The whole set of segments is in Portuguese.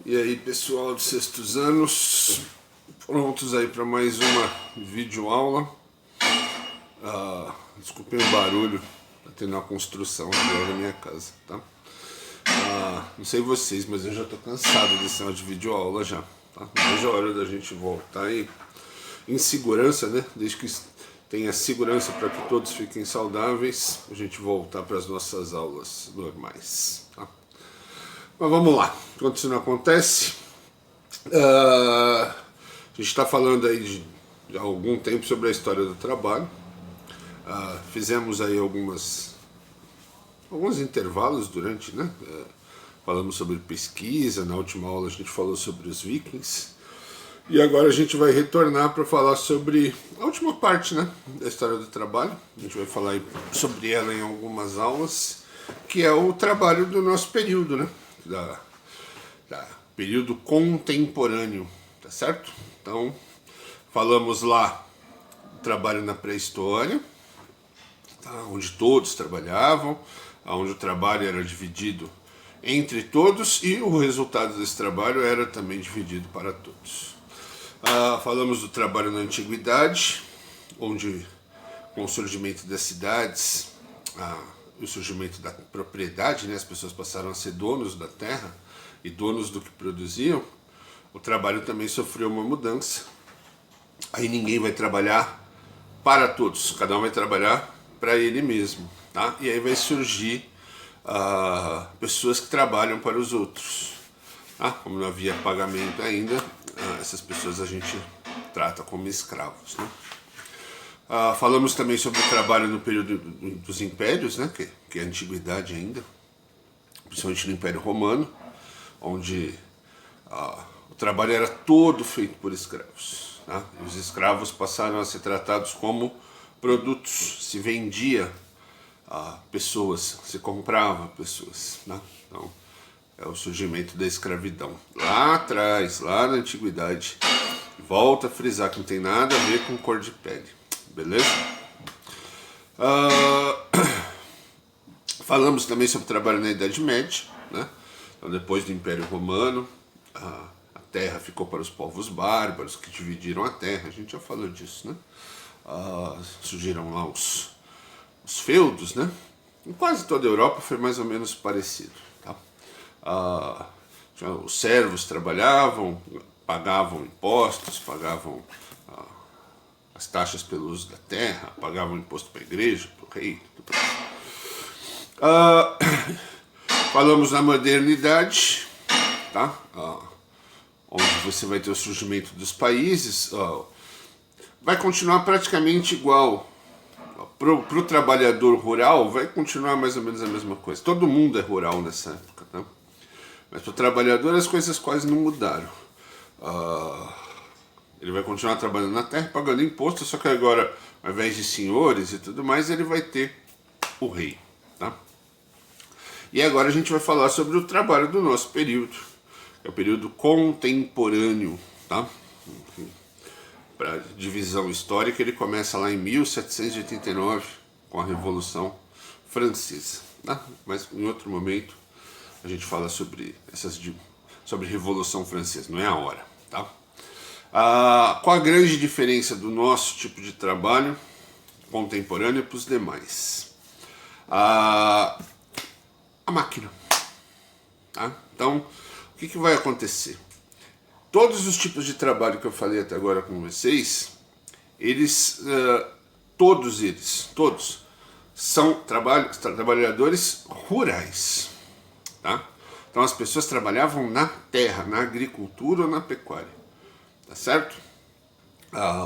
E aí, pessoal de sextos anos, prontos aí para mais uma videoaula. Desculpem o barulho, tá tendo uma construção aqui na minha casa, tá? Não sei vocês, mas eu já tô cansado desse negócio de videoaula já, tá? Veja a hora da gente voltar aí em segurança, né? Desde que tenha segurança para que todos fiquem saudáveis, a gente voltar para as nossas aulas normais, tá? Mas vamos lá, enquanto isso não acontece, a gente está falando aí de algum tempo sobre a história do trabalho. Fizemos aí alguns intervalos durante, né? Falamos sobre pesquisa, na última aula a gente falou sobre os vikings. E agora a gente vai retornar para falar sobre a última parte, né, da história do trabalho. A gente vai falar sobre ela em algumas aulas, que é o trabalho do nosso período, né? Da período contemporâneo, tá certo? Então, falamos lá do trabalho na pré-história, tá? Onde todos trabalhavam, onde o trabalho era dividido entre todos e o resultado desse trabalho era também dividido para todos. Falamos do trabalho na antiguidade, onde com o surgimento das cidades, o surgimento da propriedade, né, as pessoas passaram a ser donos da terra e donos do que produziam, o trabalho também sofreu uma mudança. Aí ninguém vai trabalhar para todos, cada um vai trabalhar para ele mesmo, tá? E aí vai surgir pessoas que trabalham para os outros, tá? Como não havia pagamento ainda, essas pessoas a gente trata como escravos, né? Falamos também sobre o trabalho no período dos impérios, né, que é a antiguidade ainda, principalmente no Império Romano, onde o trabalho era todo feito por escravos, tá? E os escravos passaram a ser tratados como produtos, se vendia pessoas, se comprava pessoas, né? Então é o surgimento da escravidão lá atrás, lá na antiguidade. Volta a frisar que não tem nada a ver com cor de pele. Beleza? Falamos também sobre o trabalho na Idade Média, né? Então, depois do Império Romano, a terra ficou para os povos bárbaros que dividiram a terra. A gente já falou disso, né? Surgiram lá os feudos, né? Em quase toda a Europa foi mais ou menos parecido, tá? Os servos trabalhavam, pagavam impostos, pagavam as taxas pelo uso da terra, pagavam imposto para a igreja, para o rei, tudo mais. Falamos na modernidade, tá? Onde você vai ter o surgimento dos países, vai continuar praticamente igual. Para o trabalhador rural vai continuar mais ou menos a mesma coisa. Todo mundo é rural nessa época, tá? Mas para o trabalhador as coisas quase não mudaram. Ele vai continuar trabalhando na terra, pagando imposto, só que agora, ao invés de senhores e tudo mais, ele vai ter o rei, tá? E agora a gente vai falar sobre o trabalho do nosso período, que é o período contemporâneo, tá? Para divisão histórica, ele começa lá em 1789, com a Revolução Francesa, tá? Mas em outro momento a gente fala sobre sobre Revolução Francesa, não é a hora, tá? Qual a grande diferença do nosso tipo de trabalho contemporâneo para os demais? A máquina, tá? Então, o que vai acontecer? Todos os tipos de trabalho que eu falei até agora com vocês, todos são trabalhadores rurais, tá? Então as pessoas trabalhavam na terra, na agricultura ou na pecuária, tá certo?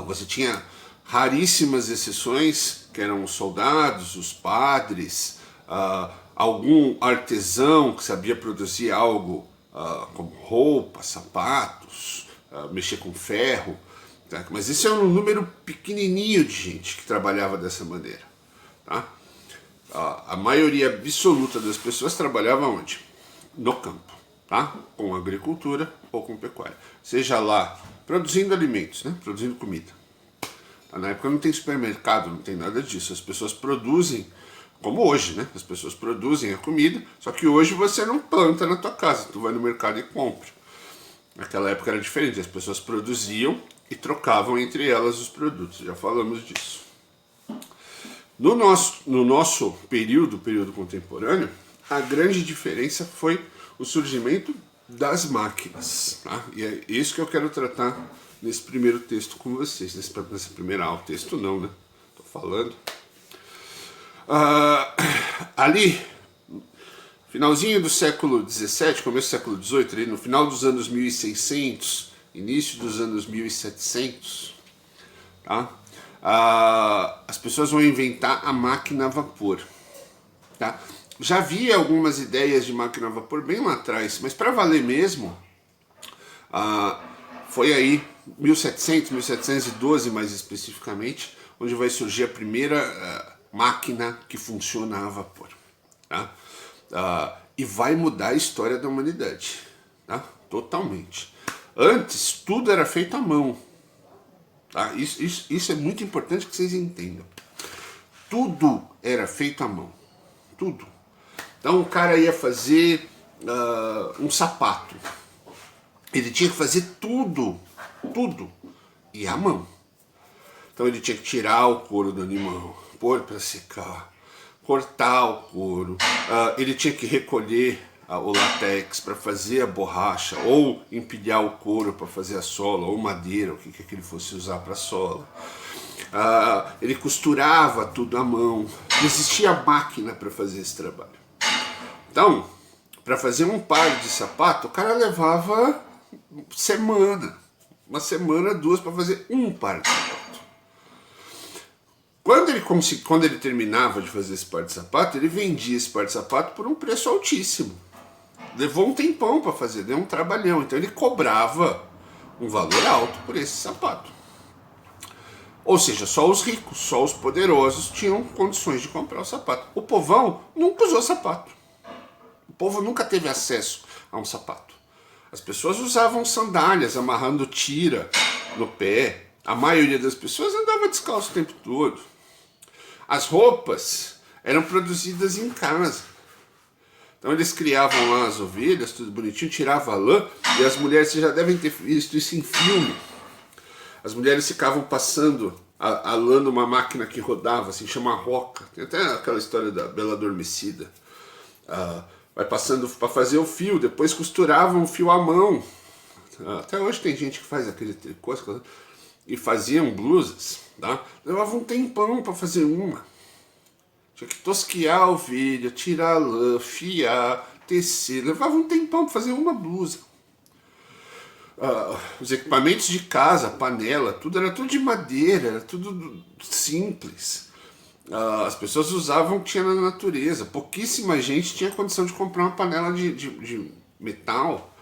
Você tinha raríssimas exceções, que eram os soldados, os padres, algum artesão que sabia produzir algo, como roupa, sapatos, mexer com ferro, tá? Mas isso é um número pequenininho de gente que trabalhava dessa maneira, tá? A maioria absoluta das pessoas trabalhava onde? No campo, tá? Com agricultura ou com pecuária, seja lá produzindo alimentos, né? Produzindo comida. Na época não tem supermercado, não tem nada disso, as pessoas produzem. Como hoje, né? As pessoas produzem a comida, só que hoje você não planta na tua casa, tu vai no mercado e compra. Naquela época era diferente, as pessoas produziam e trocavam entre elas os produtos, já falamos disso. No nosso período contemporâneo, a grande diferença foi o surgimento das máquinas. Tá? E é isso que eu quero tratar nesse primeiro texto com vocês. Nessa primeira aula, texto não, né? Tô falando. Ali, finalzinho do século XVII, começo do século XVIII, ali no final dos anos 1600, início dos anos 1700, tá? As pessoas vão inventar a máquina a vapor. Tá? Já havia algumas ideias de máquina a vapor bem lá atrás, mas para valer mesmo, foi aí 1700, 1712 mais especificamente, onde vai surgir a primeira máquina que funciona a vapor. Tá? E vai mudar a história da humanidade. Tá? Totalmente. Antes, tudo era feito à mão. Tá? Isso é muito importante que vocês entendam. Tudo era feito à mão. Tudo. Então o cara ia fazer um sapato. Ele tinha que fazer tudo. E à mão. Então ele tinha que tirar o couro do animal, pôr para secar, cortar o couro. Ele tinha que recolher o látex para fazer a borracha, ou empilhar o couro para fazer a sola, ou madeira, o que ele fosse usar para a sola. Ele costurava tudo à mão. Não existia máquina para fazer esse trabalho. Então, para fazer um par de sapato, o cara levava uma semana, duas, para fazer um par de sapato. Quando ele terminava de fazer esse par de sapato, ele vendia esse par de sapato por um preço altíssimo. Levou um tempão para fazer, deu um trabalhão. Então ele cobrava um valor alto por esse sapato. Ou seja, só os ricos, só os poderosos tinham condições de comprar o sapato. O povão nunca usou sapato. O povo nunca teve acesso a um sapato. As pessoas usavam sandálias, amarrando tira no pé. A maioria das pessoas andava descalço o tempo todo. As roupas eram produzidas em casa. Então eles criavam lá as ovelhas, tudo bonitinho, tiravam a lã, e as mulheres, vocês já devem ter visto isso em filme. As mulheres ficavam passando a lã numa máquina que rodava, assim, chama roca. Tem até aquela história da Bela Adormecida. Vai passando para fazer o fio, depois costuravam o fio à mão. Até hoje tem gente que faz aquele tricô e faziam blusas. Tá? Levava um tempão para fazer uma. Tinha que tosquiar a ovelha, tirar a lã, fiar, tecer. Levava um tempão para fazer uma blusa. Os equipamentos de casa, panela, era tudo de madeira, era tudo simples. As pessoas usavam o que tinha na natureza. Pouquíssima gente tinha condição de comprar uma panela de metal,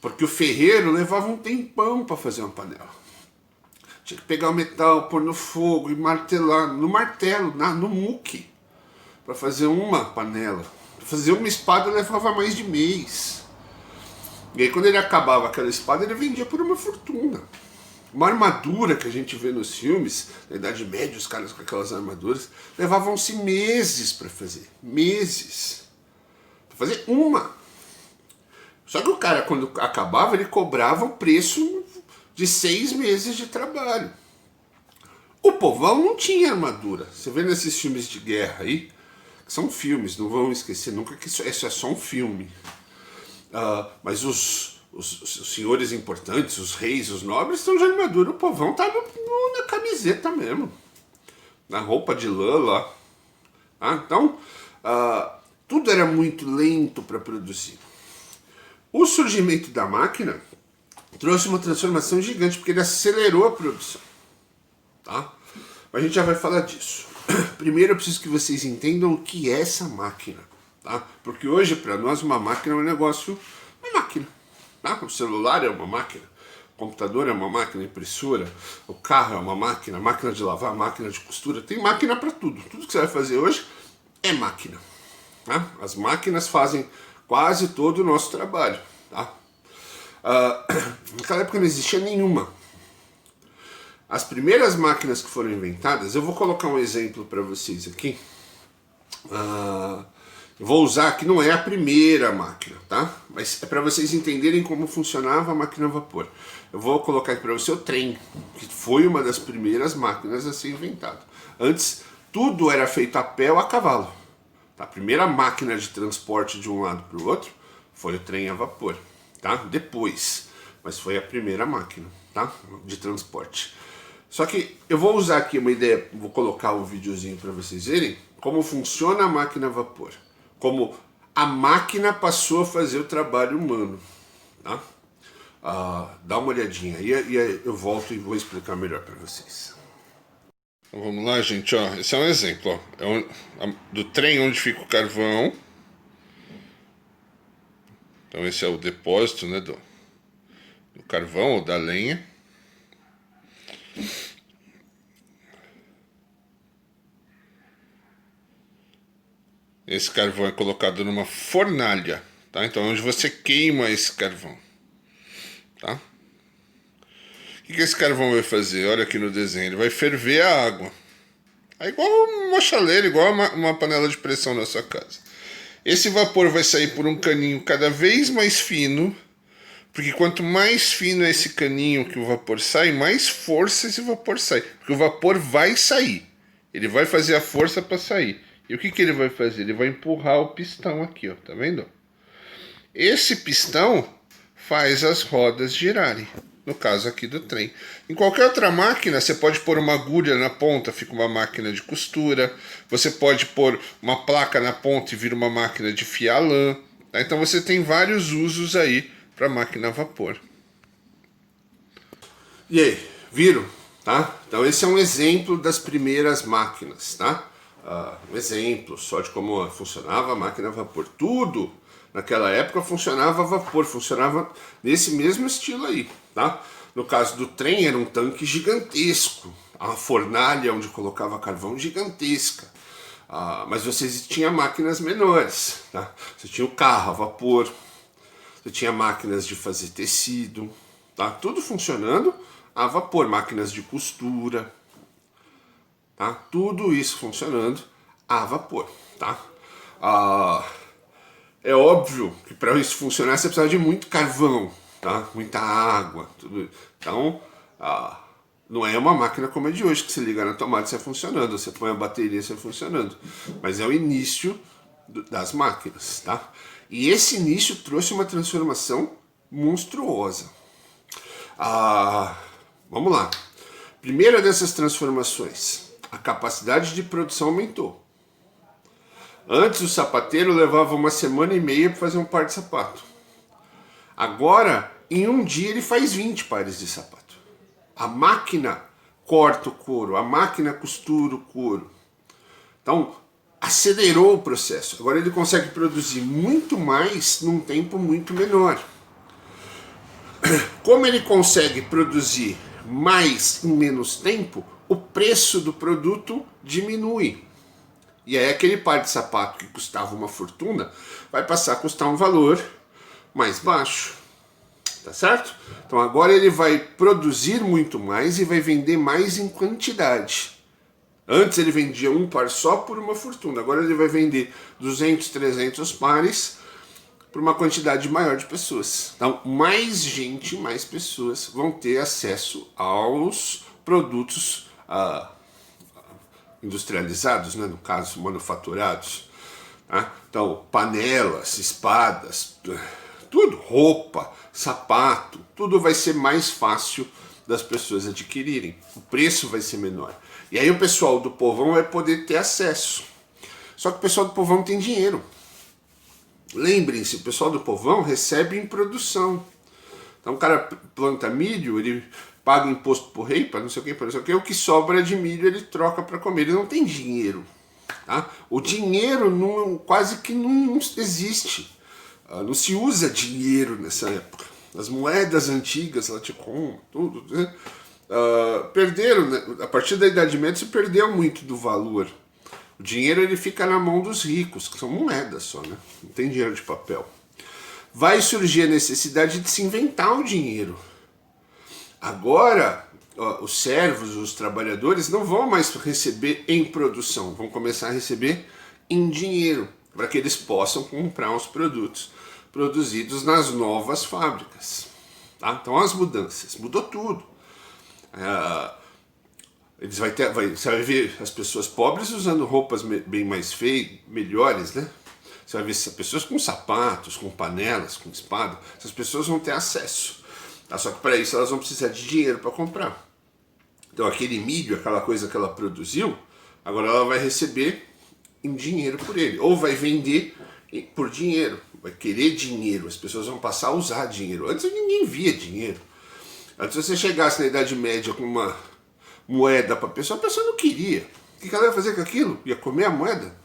porque o ferreiro levava um tempão para fazer uma panela. Tinha que pegar o metal, pôr no fogo e martelar, no martelo, no muque, para fazer uma panela. Para fazer uma espada levava mais de mês. E aí quando ele acabava aquela espada, ele vendia por uma fortuna. Uma armadura que a gente vê nos filmes, na Idade Média, os caras com aquelas armaduras, levavam-se meses para fazer. Meses. Para fazer uma. Só que o cara, quando acabava, ele cobrava o preço de 6 meses de trabalho. O povão não tinha armadura. Você vê nesses filmes de guerra aí, que são filmes, não vão esquecer nunca que isso é só um filme. Mas os senhores importantes, os reis, os nobres estão de armadura, o povão está na camiseta mesmo, na roupa de lã lá. Então, tudo era muito lento para produzir. O surgimento da máquina trouxe uma transformação gigante, porque ele acelerou a produção. Tá? A gente já vai falar disso. Primeiro eu preciso que vocês entendam o que é essa máquina. Tá? Porque hoje, para nós, uma máquina é um negócio, uma máquina. Tá? O celular é uma máquina, o computador é uma máquina, a impressora, o carro é uma máquina, a máquina de lavar, a máquina de costura, tem máquina para tudo. Tudo que você vai fazer hoje é máquina. Tá? As máquinas fazem quase todo o nosso trabalho. Tá? Naquela época não existia nenhuma. As primeiras máquinas que foram inventadas, eu vou colocar um exemplo para vocês aqui. Eu vou usar aqui, não é a primeira máquina, tá? Mas é para vocês entenderem como funcionava a máquina a vapor. Eu vou colocar aqui para você o trem, que foi uma das primeiras máquinas a ser inventado. Antes, tudo era feito a pé ou a cavalo. A primeira máquina de transporte de um lado para o outro foi o trem a vapor, tá? Depois, mas foi a primeira máquina, tá? De transporte. Só que eu vou usar aqui uma ideia, vou colocar um videozinho para vocês verem como funciona a máquina a vapor. Como a máquina passou a fazer o trabalho humano, tá? Dá uma olhadinha aí e eu volto e vou explicar melhor para vocês. Então vamos lá, gente, ó. Esse é um exemplo, ó. Do trem onde fica o carvão. Então esse é o depósito, né, do carvão ou da lenha. Esse carvão é colocado numa fornalha, tá? Então é onde você queima esse carvão, tá? O que esse carvão vai fazer? Olha aqui no desenho, ele vai ferver a água. É igual uma chaleira, igual uma panela de pressão na sua casa. Esse vapor vai sair por um caninho cada vez mais fino, porque quanto mais fino é esse caninho que o vapor sai, mais força esse vapor sai. Porque o vapor vai sair, ele vai fazer a força para sair. E o que ele vai fazer? Ele vai empurrar o pistão aqui, ó, tá vendo? Esse pistão faz as rodas girarem, no caso aqui do trem. Em qualquer outra máquina, você pode pôr uma agulha na ponta, fica uma máquina de costura. Você pode pôr uma placa na ponta e vira uma máquina de fiar lã. Tá? Então você tem vários usos aí para máquina a vapor. E aí, viram? Tá? Então esse é um exemplo das primeiras máquinas, tá? Um exemplo só de como funcionava a máquina a vapor. Tudo naquela época funcionava a vapor, funcionava nesse mesmo estilo aí, tá? No caso do trem era um tanque gigantesco, uma fornalha onde colocava carvão gigantesca. Mas vocês tinham máquinas menores, tá? Você tinha o carro a vapor, você tinha máquinas de fazer tecido, tá? Tudo funcionando a vapor, máquinas de costura, tá? Tudo isso funcionando a vapor, tá? É óbvio que para isso funcionar você precisa de muito carvão, tá? Muita água, tudo. Então, não é uma máquina como a de hoje que você liga na tomada e sai funcionando, você põe a bateria e sai funcionando, mas é o início das máquinas, tá? E esse início trouxe uma transformação monstruosa. Vamos lá. Primeira dessas transformações, a capacidade de produção aumentou. Antes o sapateiro levava 1,5 para fazer um par de sapato. Agora, em um dia ele faz 20 pares de sapato. A máquina corta o couro, a máquina costura o couro. Então, acelerou o processo. Agora ele consegue produzir muito mais num tempo muito menor. Como ele consegue produzir mais em menos tempo, o preço do produto diminui. E aí aquele par de sapato que custava uma fortuna vai passar a custar um valor mais baixo. Tá certo? Então agora ele vai produzir muito mais e vai vender mais em quantidade. Antes ele vendia um par só por uma fortuna. Agora ele vai vender 200, 300 pares por uma quantidade maior de pessoas. Então, mais gente, mais pessoas vão ter acesso aos produtos industrializados, né? No caso, manufaturados. Tá? Então, panelas, espadas, tudo, roupa, sapato, tudo vai ser mais fácil das pessoas adquirirem. O preço vai ser menor. E aí o pessoal do povão vai poder ter acesso. Só que o pessoal do povão não tem dinheiro. Lembrem-se, o pessoal do povão recebe em produção. Então o cara planta milho, ele paga imposto pro rei, para não sei o que, para não sei o que. O que sobra de milho ele troca para comer. Ele não tem dinheiro. Tá? O dinheiro quase que não existe. Não se usa dinheiro nessa época. As moedas antigas, laticum, tudo, né? Perderam, né? A partir da Idade Média se perdeu muito do valor. O dinheiro ele fica na mão dos ricos, que são moedas só, né? Não tem dinheiro de papel. Vai surgir a necessidade de se inventar o dinheiro. Agora, os servos, os trabalhadores não vão mais receber em produção, vão começar a receber em dinheiro. para que eles possam comprar os produtos produzidos nas novas fábricas. Tá? Então as mudanças, mudou tudo. Você vai ver as pessoas pobres usando roupas bem mais feias, melhores, né? Você vai ver as pessoas com sapatos, com panelas, com espada. Essas pessoas vão ter acesso. Tá? Só que para isso elas vão precisar de dinheiro para comprar. Então aquele milho, aquela coisa que ela produziu, agora ela vai receber em dinheiro por ele. Ou vai vender por dinheiro, vai querer dinheiro. As pessoas vão passar a usar dinheiro. Antes ninguém via dinheiro. Antes você chegasse na Idade Média com uma moeda para a pessoa não queria. O que ela ia fazer com aquilo? Ia comer a moeda?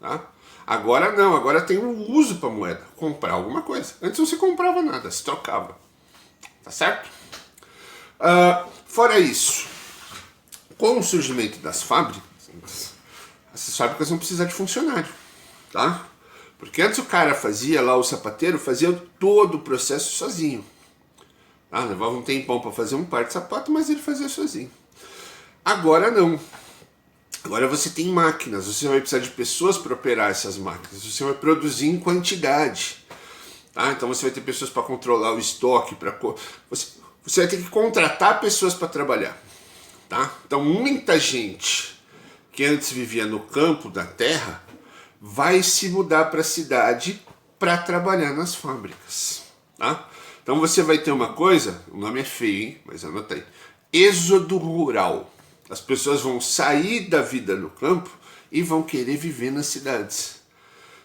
Tá? Agora não, agora tem um uso para a moeda. Comprar alguma coisa. Antes não se comprava nada, se trocava. Tá certo? Fora isso, com o surgimento das fábricas, essas fábricas vão precisar de funcionário. Tá? Porque antes o cara fazia lá, o sapateiro fazia todo o processo sozinho. Tá? Levava um tempão para fazer um par de sapato, mas ele fazia sozinho. Agora não. Agora você tem máquinas, você vai precisar de pessoas para operar essas máquinas, você vai produzir em quantidade. Tá? Então você vai ter pessoas para controlar o estoque, você vai ter que contratar pessoas para trabalhar. Tá? Então muita gente que antes vivia no campo da terra vai se mudar para a cidade para trabalhar nas fábricas. Tá? Então você vai ter uma coisa, o nome é feio, hein? Mas anota aí, êxodo rural. As pessoas vão sair da vida no campo e vão querer viver nas cidades.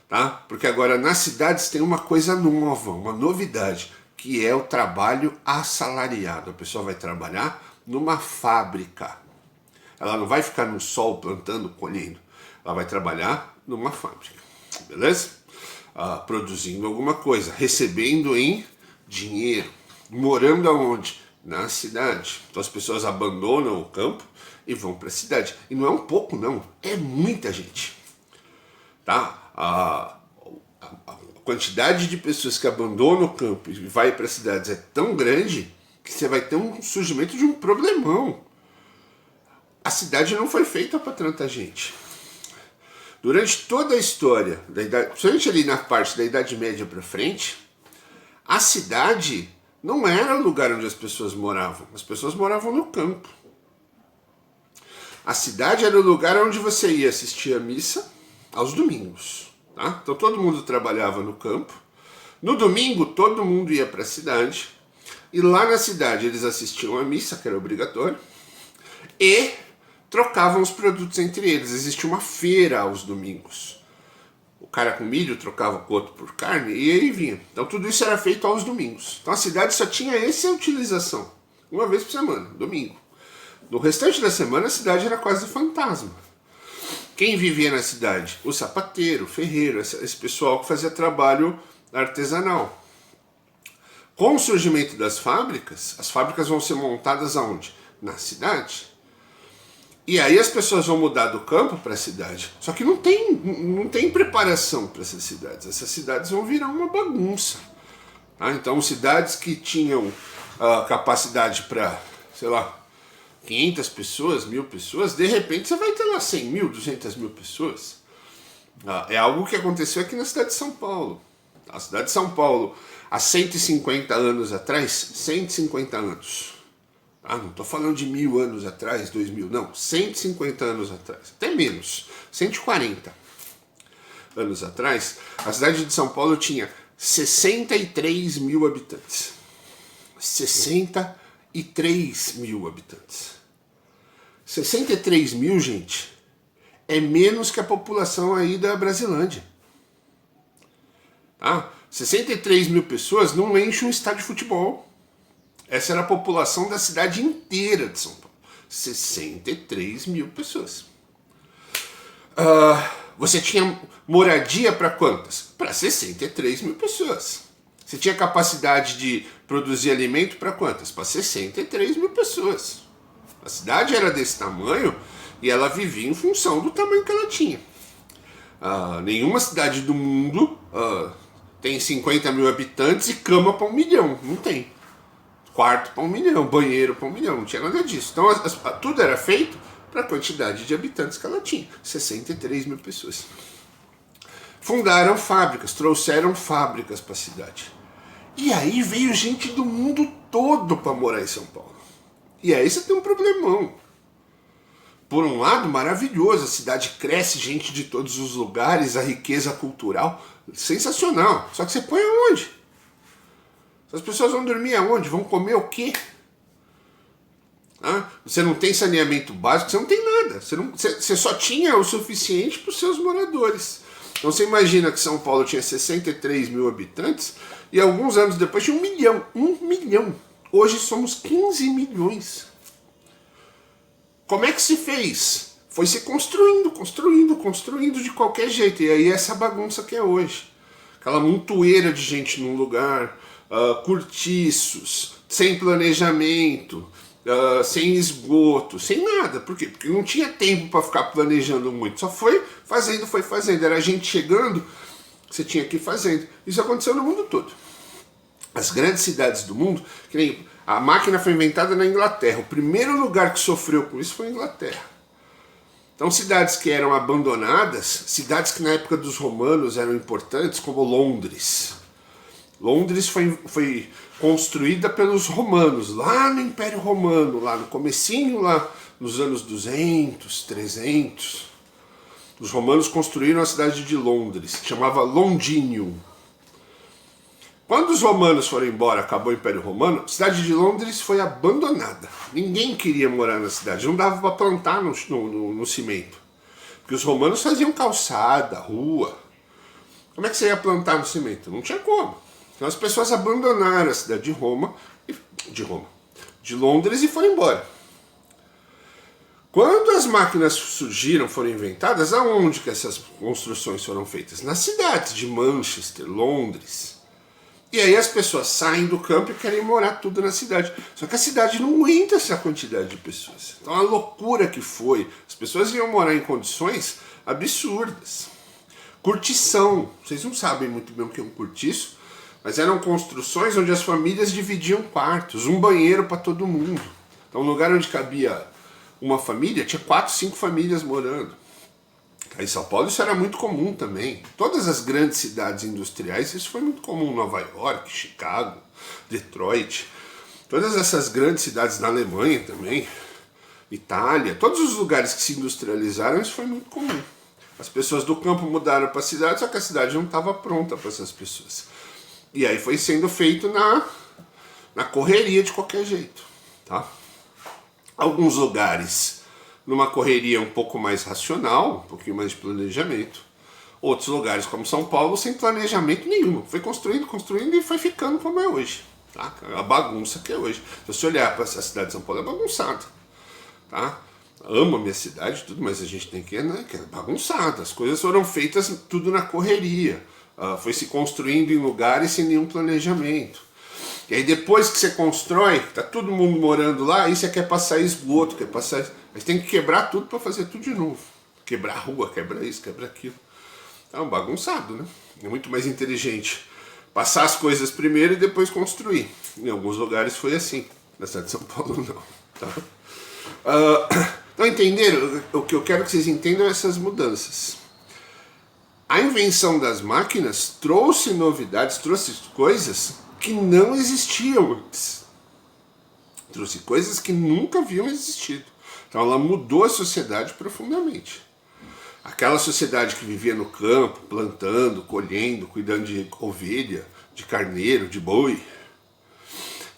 Tá? Porque agora nas cidades tem uma coisa nova, uma novidade, que é o trabalho assalariado. A pessoa vai trabalhar numa fábrica. Ela não vai ficar no sol plantando, colhendo. Ela vai trabalhar numa fábrica. Beleza? Produzindo alguma coisa, recebendo em dinheiro. Morando aonde? Na cidade. Então as pessoas abandonam o campo e vão para a cidade. E não é um pouco não, é muita gente. Tá? A quantidade de pessoas que abandonam o campo e vai para as cidades é tão grande que você vai ter um surgimento de um problemão. A cidade não foi feita para tanta gente. Durante toda a história, principalmente ali na parte da Idade Média para frente, a cidade não era o lugar onde as pessoas moravam. As pessoas moravam no campo. A cidade era o lugar onde você ia assistir a missa aos domingos. Tá? Então todo mundo trabalhava no campo. No domingo todo mundo ia para a cidade. E lá na cidade eles assistiam a missa, que era obrigatório. E trocavam os produtos entre eles. Existia uma feira aos domingos. O cara com milho trocava com o outro por carne e aí vinha. Então tudo isso era feito aos domingos. Então a cidade só tinha essa utilização. Uma vez por semana, domingo. No restante da semana a cidade era quase fantasma. Quem vivia na cidade? O sapateiro, o ferreiro, esse pessoal que fazia trabalho artesanal. Com o surgimento das fábricas, as fábricas vão ser montadas aonde? Na cidade. E aí as pessoas vão mudar do campo para a cidade. Só que não tem preparação para essas cidades. Essas cidades vão virar uma bagunça. Tá? Então cidades que tinham capacidade para, sei lá, 500 pessoas, 1000 pessoas, de repente você vai ter lá 100 mil, 200 mil pessoas. É algo que aconteceu aqui na cidade de São Paulo. A cidade de São Paulo, há 150 anos atrás, 150 anos. Não estou falando de 1000 anos atrás, 2000, não, 150 anos atrás, até menos, 140 anos atrás, a cidade de São Paulo tinha 63 mil habitantes. 63 mil habitantes. 63 mil, gente, é menos que a população aí da Brasilândia. Tá? 63 mil pessoas não enchem um estádio de futebol. Essa era a população da cidade inteira de São Paulo. 63 mil pessoas. Você tinha moradia para quantas? Para 63 mil pessoas. Você tinha capacidade de produzir alimento para quantas? Para 63 mil pessoas. A cidade era desse tamanho e ela vivia em função do tamanho que ela tinha. Nenhuma cidade do mundo tem 50 mil habitantes e cama para 1 milhão. Não tem. Quarto para 1 milhão, banheiro para 1 milhão. Não tinha nada disso. Então tudo era feito para a quantidade de habitantes que ela tinha. 63 mil pessoas. fundaram fábricas, trouxeram fábricas para a cidade. E aí veio gente do mundo todo para morar em São Paulo. E aí você tem um problemão. Por um lado, maravilhoso, a cidade cresce, gente de todos os lugares, a riqueza cultural, sensacional. Só que você põe aonde? As pessoas vão dormir aonde? Vão comer o quê? Você não tem saneamento básico, você não tem nada. Você só tinha o suficiente para os seus moradores. Então você imagina que São Paulo tinha 63 mil habitantes e alguns anos depois tinha 1 milhão. 1 milhão. Hoje somos 15 milhões. Como é que se fez? Foi se construindo de qualquer jeito. E aí essa bagunça que é hoje. Aquela montoeira de gente num lugar, cortiços, sem planejamento, sem esgoto, sem nada. Por quê? Porque não tinha tempo para ficar planejando muito. Só foi fazendo. Era gente chegando, você tinha que ir fazendo. Isso aconteceu no mundo todo. As grandes cidades do mundo, que nem a máquina foi inventada na Inglaterra. O primeiro lugar que sofreu com isso foi a Inglaterra. Então cidades que eram abandonadas, cidades que na época dos romanos eram importantes, como Londres. Londres foi construída pelos romanos, lá no Império Romano, lá no comecinho, lá nos anos 200, 300. Os romanos construíram a cidade de Londres, que chamava Londinium. Quando os romanos foram embora, acabou o Império Romano, a cidade de Londres foi abandonada. Ninguém queria morar na cidade, não dava para plantar no cimento. Porque os romanos faziam calçada, rua. Como é que você ia plantar no cimento? Não tinha como. Então as pessoas abandonaram a cidade de Londres e foram embora. Quando as máquinas surgiram, foram inventadas, aonde que essas construções foram feitas? Nas cidades de Manchester, Londres. E aí as pessoas saem do campo e querem morar tudo na cidade. Só que a cidade não aguenta essa quantidade de pessoas. Então a loucura que foi. As pessoas iam morar em condições absurdas. Curtição. Vocês não sabem muito bem o que é um cortiço, mas eram construções onde as famílias dividiam quartos, um banheiro para todo mundo. Então um lugar onde cabia uma família, tinha 4, 5 famílias morando. Aí em São Paulo isso era muito comum também. Todas as grandes cidades industriais, isso foi muito comum. Nova York, Chicago, Detroit. Todas essas grandes cidades na Alemanha também, Itália, todos os lugares que se industrializaram, isso foi muito comum. As pessoas do campo mudaram para a cidade, só que a cidade não estava pronta para essas pessoas. E aí foi sendo feito na correria de qualquer jeito. Tá? Alguns lugares numa correria um pouco mais racional, um pouquinho mais de planejamento. Outros lugares, como São Paulo, sem planejamento nenhum. Foi construindo e foi ficando como é hoje. Tá? A bagunça que é hoje. Se você olhar para essa cidade de São Paulo, é bagunçada. Tá? Amo a minha cidade, tudo, mas a gente tem que, né, que é bagunçada. As coisas foram feitas tudo na correria. Foi se construindo em lugares sem nenhum planejamento. E aí depois que você constrói, tá todo mundo morando lá, aí você quer passar esgoto, quer passar... Mas tem que quebrar tudo para fazer tudo de novo. Quebrar a rua, quebrar isso, quebrar aquilo. É um bagunçado, né? É muito mais inteligente passar as coisas primeiro e depois construir. Em alguns lugares foi assim. Na cidade de São Paulo não. Tá? Então entenderam? O que eu quero que vocês entendam é essas mudanças. A invenção das máquinas trouxe novidades, trouxe coisas que não existiam antes. Trouxe coisas que nunca haviam existido. Então ela mudou a sociedade profundamente. Aquela sociedade que vivia no campo, plantando, colhendo, cuidando de ovelha, de carneiro, de boi.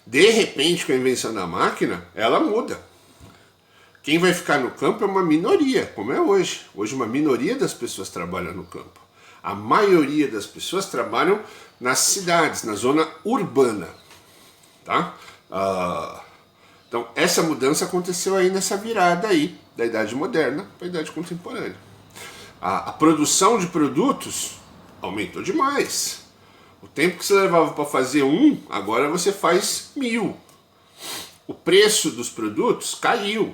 De repente, com a invenção da máquina, ela muda. Quem vai ficar no campo é uma minoria, como é hoje. Hoje uma minoria das pessoas trabalha no campo. A maioria das pessoas trabalham nas cidades, na zona urbana. Tá? Então essa mudança aconteceu aí nessa virada aí, da Idade Moderna para a Idade Contemporânea. A produção de produtos aumentou demais. O tempo que você levava para fazer um, agora você faz 1000. O preço dos produtos caiu.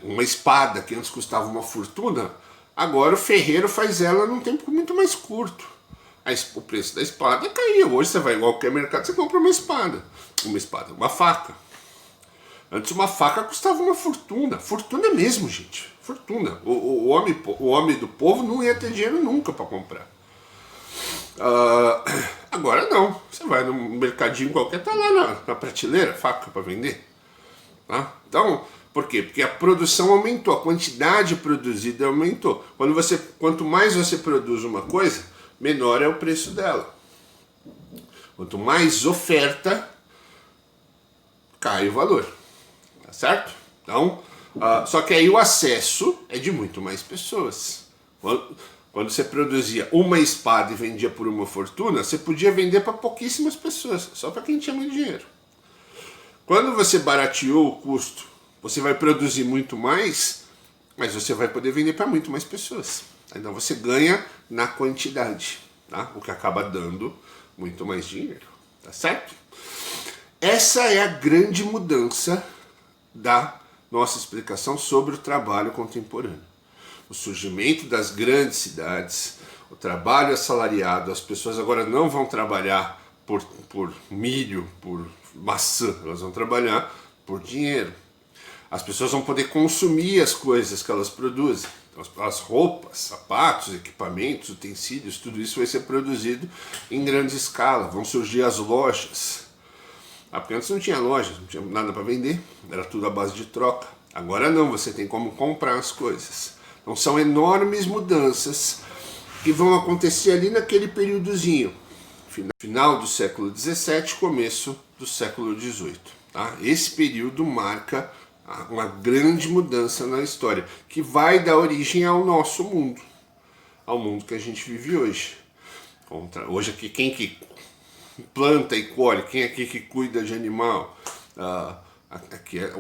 Uma espada que antes custava uma fortuna, agora o ferreiro faz ela num tempo muito mais curto. O preço da espada caiu. Hoje você vai em qualquer mercado, você compra uma faca. Antes uma faca custava uma fortuna. Fortuna mesmo, gente. fortuna. O homem do povo não ia ter dinheiro nunca para comprar. Agora não. Você vai no mercadinho qualquer, tá lá na prateleira, faca para vender. Tá? Então, por quê? Porque a produção aumentou, a quantidade produzida aumentou. Quanto mais você produz uma coisa, menor é o preço dela. Quanto mais oferta, cai o valor. Tá certo? Então, só que aí o acesso é de muito mais pessoas. Quando você produzia uma espada e vendia por uma fortuna, você podia vender para pouquíssimas pessoas, só para quem tinha muito dinheiro. Quando você barateou o custo, você vai produzir muito mais, mas você vai poder vender para muito mais pessoas. Então você ganha na quantidade, tá? O que acaba dando muito mais dinheiro, tá certo? Essa é a grande mudança da nossa explicação sobre o trabalho contemporâneo. O surgimento das grandes cidades, o trabalho assalariado, as pessoas agora não vão trabalhar por milho, por maçã, elas vão trabalhar por dinheiro. As pessoas vão poder consumir as coisas que elas produzem. Então, as roupas, sapatos, equipamentos, utensílios, tudo isso vai ser produzido em grande escala. Vão surgir as lojas. Porque antes não tinha loja, não tinha nada para vender, era tudo à base de troca. Agora não, você tem como comprar as coisas. Então são enormes mudanças que vão acontecer ali naquele períodozinho, final do século XVII, começo do século XVIII. Tá? Esse período marca uma grande mudança na história, que vai dar origem ao nosso mundo, ao mundo que a gente vive hoje. Hoje aqui, quem que planta e colhe, quem aqui que cuida de animal?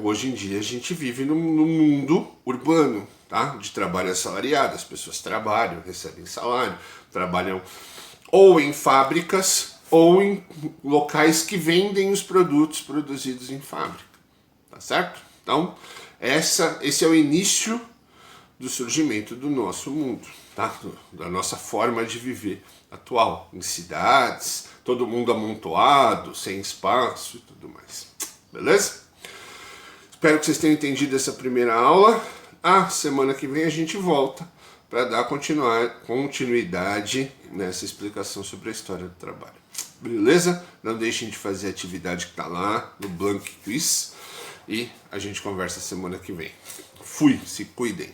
Hoje em dia a gente vive no mundo urbano, tá? De trabalho assalariado, as pessoas trabalham, recebem salário, trabalham ou em fábricas ou em locais que vendem os produtos produzidos em fábrica, tá certo? Então, esse é o início do surgimento do nosso mundo, tá? Da nossa forma de viver atual, em cidades, todo mundo amontoado, sem espaço e tudo mais. Beleza? Espero que vocês tenham entendido essa primeira aula. Semana que vem a gente volta para dar continuidade nessa explicação sobre a história do trabalho. Beleza? Não deixem de fazer a atividade que está lá no Blank Quiz. E a gente conversa semana que vem. Fui, se cuidem.